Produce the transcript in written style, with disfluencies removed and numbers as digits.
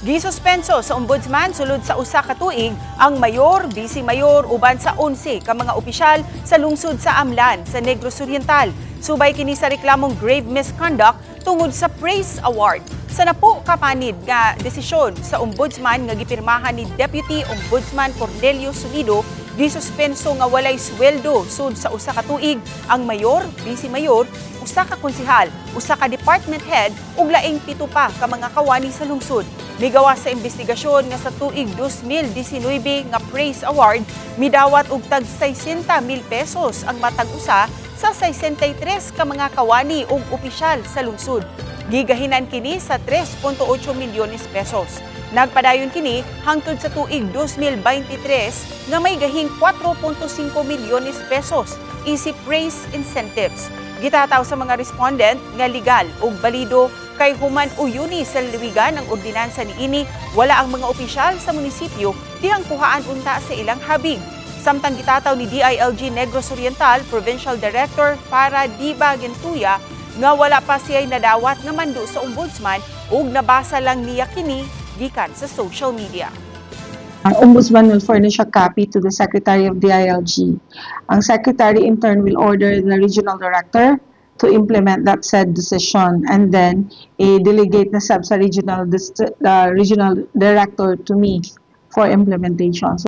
Gisuspenso sa ombudsman sulod sa usa ka tuig ang mayor, vice mayor uban sa 11 ka mga opisyal sa lungsod sa Amlan sa Negros Oriental. Subay kini sa reklamong grave misconduct tungod sa Praise Award. Sa napo kapanid nga desisyon sa ombudsman nga gipirmahan ni Deputy Ombudsman Cornelio Solido, gisuspenso nga walay sweldo sud sa usa ka tuig ang mayor, vice mayor, usa ka konsehal, usa ka department head ug laing 7 pa ka mga kawani sa lungsod. Migawas sa investigasyon nga sa tuig 2019 nga Praise Award, midawat og tag 60,000 pesos ang matag usa sa 63 ka mga kawani ug opisyal sa lungsod. Gigahinan kini sa 3.8 milyones pesos. Nagpadayon kini hangtod sa tuig 2023 nga may gahing 4.5 milyones pesos isip praise incentives. Gitataw sa mga respondent nga legal ug balido kay human uyuni sa liwigan ang ordinansa niini, wala ang mga opisyal sa munisipyo dihang kuhaan unta sa ilang habig. Samtang gitataw ni DILG Negros Oriental Provincial Director para Diba Gentuya nga wala pa siya'y nadawat nga mando sa ombudsman ug nabasa lang niya kini gikan sa social media. Ang ombudsman will furnish a copy to the Secretary of DILG. Ang Secretary in turn will order the regional director to implement that said decision and then delegate the sub sa regional director to me for implementation.